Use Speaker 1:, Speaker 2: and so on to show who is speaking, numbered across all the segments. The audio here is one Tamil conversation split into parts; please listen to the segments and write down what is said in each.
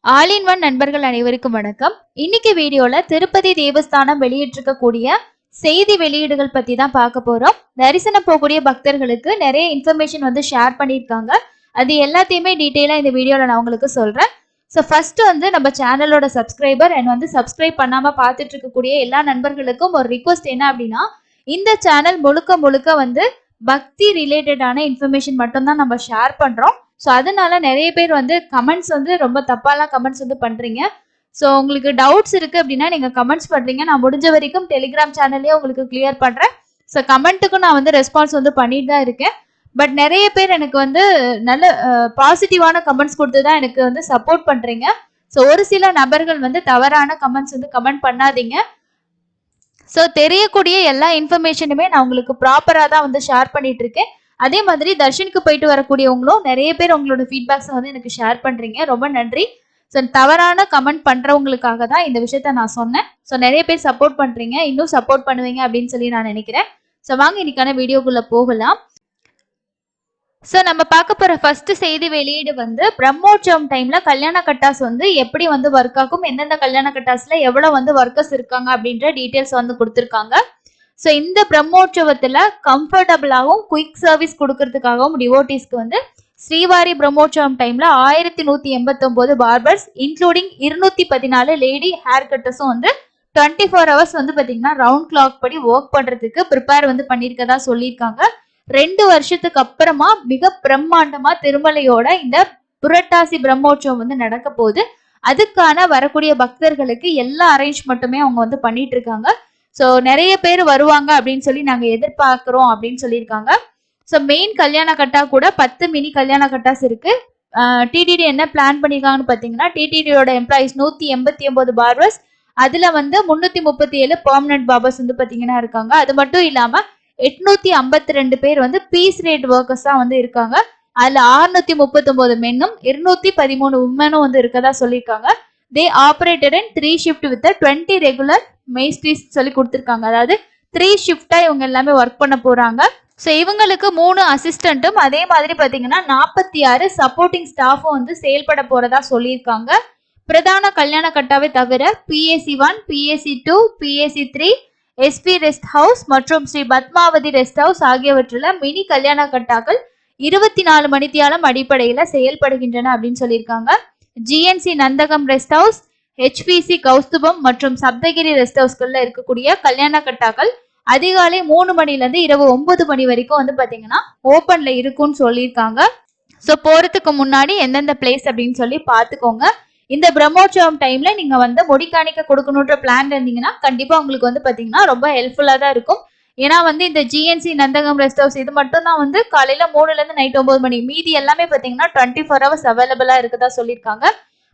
Speaker 1: ஆல் இன் ஒன் நண்பர்கள் அனைவருக்கும் வணக்கம். இன்னைக்கு வீடியோல திருப்பதி தேவஸ்தானம் வெளியிட்டிருக்கக்கூடிய செய்தி வெளியீடுகள் பத்தி தான் பார்க்க போறோம். தரிசனம் போகக்கூடிய பக்தர்களுக்கு நிறைய இன்ஃபர்மேஷன் வந்து ஷேர் பண்ணியிருக்காங்க. அது எல்லாத்தையுமே டீட்டெயிலா இந்த வீடியோல நான் உங்களுக்கு சொல்றேன். ஸோ ஃபர்ஸ்ட் வந்து நம்ம சேனலோட சப்ஸ்கிரைபர் அண்ட் வந்து சப்ஸ்கிரைப் பண்ணாம பார்த்துட்டு இருக்கக்கூடிய எல்லா நண்பர்களுக்கும் ஒரு ரிக்வஸ்ட் என்ன அப்படின்னா, இந்த சேனல் முழுக்க முழுக்க வந்து பக்தி ரிலேட்டடான இன்ஃபர்மேஷன் மட்டும்தான் நம்ம ஷேர் பண்றோம். ஸோ அதனால நிறைய பேர் வந்து கமெண்ட்ஸ் வந்து ரொம்ப தப்பாலாம் கமெண்ட்ஸ் வந்து பண்றீங்க. ஸோ உங்களுக்கு டவுட்ஸ் இருக்கு அப்படின்னா நீங்க கமெண்ட்ஸ் பண்றீங்க. நான் முடிஞ்ச வரைக்கும் டெலிகிராம் சேனல்லே உங்களுக்கு கிளியர் பண்றேன். ஸோ கமெண்ட்டுக்கும் நான் வந்து ரெஸ்பான்ஸ் வந்து பண்ணிட்டு தான் இருக்கேன். பட் நிறைய பேர் எனக்கு வந்து நல்ல பாசிட்டிவான கமெண்ட்ஸ் கொடுத்து தான் எனக்கு வந்து சப்போர்ட் பண்றீங்க. ஸோ ஒரு சில நபர்கள் வந்து தவறான கமெண்ட்ஸ் வந்து கமெண்ட் பண்ணாதீங்க. ஸோ தெரியக்கூடிய எல்லா இன்ஃபர்மேஷனுமே நான் உங்களுக்கு ப்ராப்பராக தான் வந்து ஷேர் பண்ணிட்டு இருக்கேன். அதே மாதிரி தர்ஷனுக்கு போயிட்டு வரக்கூடியவங்களும் நிறைய பேர் உங்களோட ஃபீட்பேக்ஸை வந்து எனக்கு ஷேர் பண்றீங்க. ரொம்ப நன்றி. ஸோ தவறான கமெண்ட் பண்றவங்களுக்காக தான் இந்த விஷயத்த நான் சொன்னேன். ஸோ நிறைய பேர் சப்போர்ட் பண்றீங்க, இன்னும் சப்போர்ட் பண்ணுவீங்க அப்படின்னு சொல்லி நான் நினைக்கிறேன். ஸோ வாங்க இன்னைக்கான வீடியோக்குள்ள போகலாம். ஸோ நம்ம பார்க்க போற ஃபர்ஸ்ட் செய்தி வெளியீடு வந்து பிரம்மோற்சவம் டைம்ல கல்யாண கட்டாஸ் வந்து எப்படி வந்து ஒர்க் ஆகும், எந்தெந்த கல்யாண கட்டாஸ்ல எவ்வளவு வந்து ஒர்க்கர்ஸ் இருக்காங்க அப்படின்ற டீட்டெயில்ஸ் வந்து கொடுத்துருக்காங்க. ஸோ இந்த பிரம்மோற்சவத்துல கம்ஃபர்டபுளாகவும் குயிக் சர்வீஸ் கொடுக்கறதுக்காகவும் டிவோட்டிஸ்க்கு வந்து ஸ்ரீவாரி பிரம்மோற்சவம் டைம்ல 1189 பார்பர்ஸ் இன்க்ளூடிங் 214 லேடி ஹேர் கட்டர்ஸும் வந்து 24 ஹவர்ஸ் வந்து பாத்தீங்கன்னா ரவுண்ட் கிளாக் படி ஒர்க் பண்றதுக்கு ப்ரிப்பேர் வந்து பண்ணிருக்கதா சொல்லியிருக்காங்க. 2 வருஷத்துக்கு அப்புறமா மிக பிரம்மாண்டமா திருமலையோட இந்த புரட்டாசி பிரம்மோற்சவம் வந்து நடக்க போகுது. அதுக்கான வரக்கூடிய பக்தர்களுக்கு எல்லா அரேஞ்ச்மெண்ட்டுமே அவங்க வந்து பண்ணிட்டு இருக்காங்க. ஸோ நிறைய பேர் வருவாங்க அப்படின்னு சொல்லி நாங்க எதிர்பார்க்கிறோம் அப்படின்னு சொல்லியிருக்காங்க. ஸோ மெயின் கல்யாண கட்டா கூட 10 மினி கல்யாண கட்டாஸ் இருக்கு. டிடிடி என்ன பிளான் பண்ணிருக்காங்கன்னு பாத்தீங்கன்னா, டிடிடியோட எம்ப்ளாயிஸ் 189 பார்பர்ஸ், அதுல வந்து 337 பெர்மனன்ட் பார்பர்ஸ் வந்து பாத்தீங்கன்னா இருக்காங்க. அது மட்டும் இல்லாம 852 பேர் வந்து பீஸ் ரேட் ஒர்க்கர்ஸா வந்து இருக்காங்க. அதுல 639 மென்னும் 213 உமனும் வந்து இருக்கதா சொல்லியிருக்காங்க. They operated in 3 shift with 20 regular maistries சொல்லி கொடுத்துருக்காங்க. அதாவது 3 ஷிஃப்டா இவங்க எல்லாமே ஒர்க் பண்ண போறாங்க. ஸோ இவங்களுக்கு 3 அசிஸ்டன்ட்டும் அதே மாதிரி பார்த்தீங்கன்னா 46 சப்போர்ட்டிங் ஸ்டாஃபும் வந்து செயல்பட போறதா சொல்லியிருக்காங்க. பிரதான கல்யாண கட்டாவை தவிர PAC 1, PAC 2, PAC 3, SP rest house மற்றும் ஸ்ரீ பத்மாவதி ரெஸ்ட் ஹவுஸ் ஆகியவற்றில் மினி கல்யாண கட்டாக்கள் 24 மணித்தியாலம் அடிப்படையில் செயல்படுகின்றன அப்படின்னு சொல்லியிருக்காங்க. GNC Nandakam rest house, HPC கௌஸ்துபம் மற்றும் சப்தகிரி ரெஸ்ட் ஹவுஸ்கள்ல இருக்கக்கூடிய கல்யாண கட்டாக்கள் அதிகாலை 3 மணில இருந்து இரவு 9 மணி வரைக்கும் வந்து பாத்தீங்கன்னா ஓப்பன்ல இருக்கும்னு சொல்லியிருக்காங்க. ஸோ போறதுக்கு முன்னாடி எந்தெந்த பிளேஸ் அப்படின்னு சொல்லி பார்த்துக்கோங்க. இந்த பிரம்மோற்சவம் டைம்ல நீங்க வந்து முடிக்காணிக்க கொடுக்கணுன்ற பிளான் இருந்தீங்கன்னா கண்டிப்பா உங்களுக்கு வந்து பாத்தீங்கன்னா ரொம்ப ஹெல்ப்ஃபுல்லா தான் இருக்கும். ஏன்னா வந்து இந்த GNC நந்தகம் ரெஸ்ட் ஹவுஸ் இது மட்டும் தான் வந்து காலையில 3ல இருந்து நைட் 9 மணி, மீதி எல்லாமே பாத்தீங்கன்னா 24 ஹவர்ஸ் அவைலபிளா இருக்கதா சொல்லியிருக்காங்க.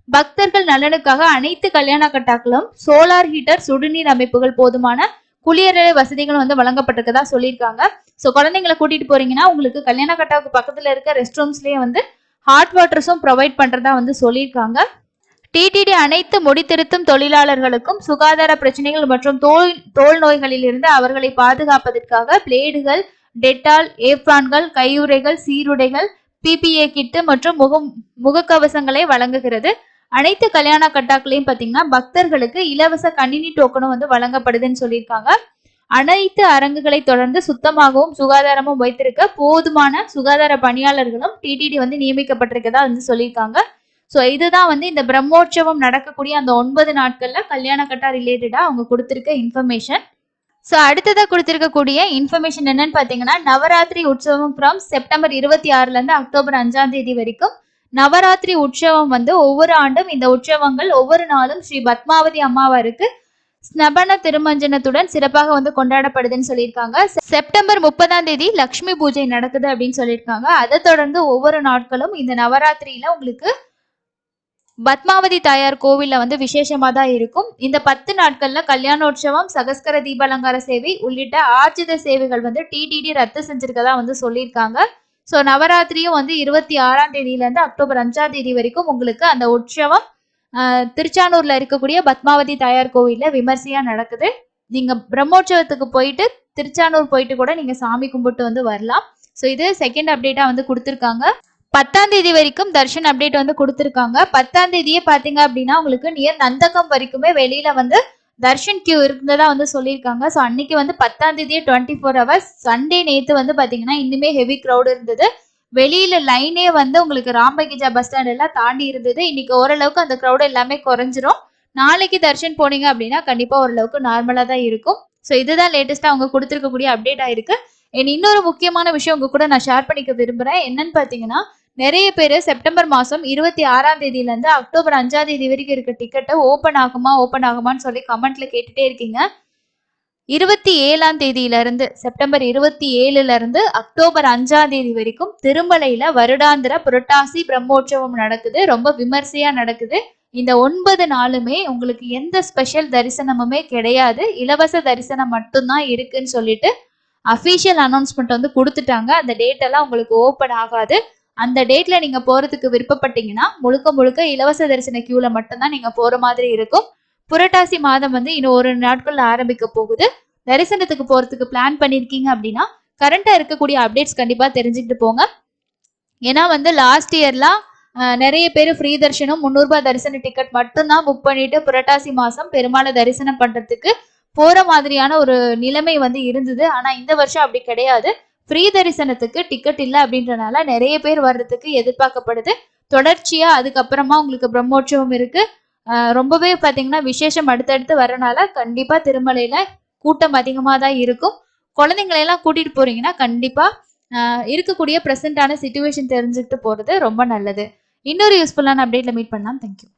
Speaker 1: பக்தர்கள் நலனுக்காக அனைத்து கல்யாண கட்டாக்களும் சோலார் ஹீட்டர், சுடுநீர் அமைப்புகள், போதுமான குளியலறை வசதிகள் வந்து வழங்கப்பட்டிருக்கதா சொல்லியிருக்காங்க. ஸோ குழந்தைங்களை கூட்டிட்டு போறீங்கன்னா உங்களுக்கு கல்யாண கட்டாவுக்கு பக்கத்துல இருக்க ரெஸ்ட் ரூம்ஸ்லயே வந்து ஹாட் வாட்டர்ஸும் ப்ரொவைட் பண்றதா வந்து சொல்லியிருக்காங்க. டிடிடி அனைத்து முடித்திருத்தும் தொழிலாளர்களுக்கும் சுகாதார பிரச்சனைகள் மற்றும் தோல் நோய்களில் இருந்து அவர்களை பாதுகாப்பதற்காக பிளேடுகள், டெட்டால், ஏப்ரான்கள், கையுறைகள், சீருடைகள், PPA கிட்டு மற்றும் முகக்கவசங்களை வழங்குகிறது. அனைத்து கல்யாண கட்டாக்களையும் பாத்தீங்கன்னா பக்தர்களுக்கு இலவச கணினி டோக்கனும் வந்து வழங்கப்படுதுன்னு சொல்லியிருக்காங்க. அனைத்து அரங்குகளை தொடர்ந்து சுத்தமாகவும் சுகாதாரமும் வைத்திருக்க போதுமான சுகாதார பணியாளர்களும் டிடிடி வந்து நியமிக்கப்பட்டிருக்கதா வந்து சொல்லியிருக்காங்க. ஸோ இதுதான் வந்து இந்த பிரம்மோற்சவம் நடக்கக்கூடிய அந்த 9 நாட்கள்ல கல்யாண கட்டா ரிலேட்டடா அவங்க கொடுத்திருக்க இன்ஃபர்மேஷன். ஸோ அடுத்ததாக கொடுத்திருக்கக்கூடிய இன்ஃபர்மேஷன் என்னன்னு பார்த்தீங்கன்னா, நவராத்திரி உற்சவம் ஃப்ரம் செப்டம்பர் 26ல இருந்து அக்டோபர் 5ஆம் தேதி வரைக்கும் நவராத்திரி உற்சவம் வந்து ஒவ்வொரு ஆண்டும் இந்த உற்சவங்கள் ஒவ்வொரு நாளும் ஸ்ரீ பத்மாவதி அம்மாவாருக்கு ஸ்னபன திருமஞ்சனத்துடன் சிறப்பாக வந்து கொண்டாடப்படுதுன்னு சொல்லியிருக்காங்க. செப்டம்பர் 30ஆம் தேதி லக்ஷ்மி பூஜை நடக்குது அப்படின்னு சொல்லியிருக்காங்க. அதை தொடர்ந்து ஒவ்வொரு நாட்களும் இந்த நவராத்திரியில உங்களுக்கு பத்மாவதி தாயார் கோவில்ல வந்து விசேஷமா தான் இருக்கும். இந்த 10 நாட்கள்ல கல்யாணோற்சவம், சகஸ்கர தீபாலங்கார சேவை உள்ளிட்ட ஆர்ஜித சேவைகள் வந்து டிடிடி ரத்து செஞ்சிருக்கதா வந்து சொல்லியிருக்காங்க. ஸோ நவராத்திரியும் வந்து 26ஆம் தேதியில இருந்து அக்டோபர் 5ஆம் தேதி வரைக்கும் உங்களுக்கு அந்த உற்சவம் திருச்சானூர்ல இருக்கக்கூடிய பத்மாவதி தாயார் கோவில்ல விமர்சையா நடக்குது. நீங்க பிரம்மோற்சவத்துக்கு போயிட்டு திருச்சானூர் போயிட்டு கூட நீங்க சாமி கும்பிட்டு வந்து வரலாம். ஸோ இது செகண்ட் அப்டேட்டா வந்து கொடுத்துருக்காங்க. 10ஆம் தேதி வரைக்கும் தர்ஷன் அப்டேட் வந்து கொடுத்திருக்காங்க. 10ஆம் தேதியே பாத்தீங்க அப்படின்னா உங்களுக்கு நியர் நந்தகம் வரைக்குமே வெளியில வந்து தர்ஷன் கியூ இருந்ததா வந்து சொல்லியிருக்காங்க. ஸோ அன்னைக்கு வந்து 10ஆம் தேதியே 24 ஹவர்ஸ் சண்டே நேத்து வந்து பாத்தீங்கன்னா இன்னுமே ஹெவி க்ரௌட் இருந்தது. வெளியில லைனே வந்து உங்களுக்கு ராம்பகிஜா பஸ் ஸ்டாண்ட் எல்லாம் தாண்டி இருந்தது. இன்னைக்கு ஓரளவுக்கு அந்த க்ரௌட் எல்லாமே குறைஞ்சிரும். நாளைக்கு தர்ஷன் போனீங்க அப்படின்னா கண்டிப்பா ஓரளவுக்கு நார்மலா தான் இருக்கும். ஸோ இதுதான் லேட்டஸ்டா அவங்க கொடுத்திருக்கக்கூடிய அப்டேட் ஆயிருக்கு. இன்னொரு முக்கியமான விஷயம் உங்க கூட நான் ஷேர் பண்ணிக்க விரும்புறேன். என்னன்னு பாத்தீங்கன்னா நிறைய பேர் செப்டம்பர் மாசம் 26ஆம் தேதியில இருந்து அக்டோபர் 5ஆம் தேதி வரைக்கும் இருக்க டிக்கெட்டை ஓபன் ஆகுமான்னு சொல்லி கமெண்ட்ல கேட்டுட்டே இருக்கீங்க. 27ஆம் தேதியில இருந்து செப்டம்பர் 27ல இருந்து அக்டோபர் 5ஆம் தேதி வரைக்கும் திருமலையில வருடாந்திர புரட்டாசி பிரம்மோற்சவம் நடக்குது. ரொம்ப விமர்சையா நடக்குது. இந்த 9 நாளுமே உங்களுக்கு எந்த ஸ்பெஷல் தரிசனமுமே கிடையாது. இலவச தரிசனம் மட்டும்தான் இருக்குன்னு சொல்லிட்டு அஃபீஷியல் அனௌன்ஸ்மெண்ட் வந்து கொடுத்துட்டாங்க. அந்த டேட் எல்லாம் உங்களுக்கு ஓபன் ஆகாது. அந்த டேட்ல நீங்க போறதுக்கு விருப்பப்பட்டீங்கன்னா முழுக்க முழுக்க இலவச தரிசன கியூல மட்டும்தான் நீங்க போற மாதிரி இருக்கும். புரட்டாசி மாதம் வந்து இன்னும் ஒரு நாட்கள்ல ஆரம்பிக்க போகுது. தரிசனத்துக்கு போறதுக்கு பிளான் பண்ணிருக்கீங்க அப்படின்னா கரண்டா இருக்கக்கூடிய அப்டேட்ஸ் கண்டிப்பா தெரிஞ்சுக்கிட்டு போங்க. ஏன்னா வந்து லாஸ்ட் இயர்லாம் நிறைய பேர் ஃப்ரீ தரிசனம் 300 ரூபாய் தரிசன டிக்கெட் மட்டும்தான் புக் பண்ணிட்டு புரட்டாசி மாசம் பெருமாளை தரிசனம் பண்றதுக்கு போற மாதிரியான ஒரு நிலைமை வந்து இருந்தது. ஆனா இந்த வருஷம் அப்படி கிடையாது. ஃப்ரீ தரிசனத்துக்கு டிக்கெட் இல்லை அப்படின்றனால நிறைய பேர் வர்றதுக்கு எதிர்பார்க்கப்படுது. தொடர்ச்சியா அதுக்கப்புறமா உங்களுக்கு பிரம்மோற்சவம் இருக்கு. ரொம்பவே பாத்தீங்கன்னா விசேஷம் அடுத்தடுத்து வரனால கண்டிப்பா திருமலையில கூட்டம் அதிகமா தான் இருக்கும். குழந்தைங்களை எல்லாம் கூட்டிட்டு போறீங்கன்னா கண்டிப்பா இருக்கக்கூடிய பிரசன்டான சிச்சுவேஷன் தெரிஞ்சுக்கிட்டு போறது ரொம்ப நல்லது. இன்னொரு யூஸ்ஃபுல்லான அப்டேட்ல மீட் பண்ணலாம். தேங்க்யூ.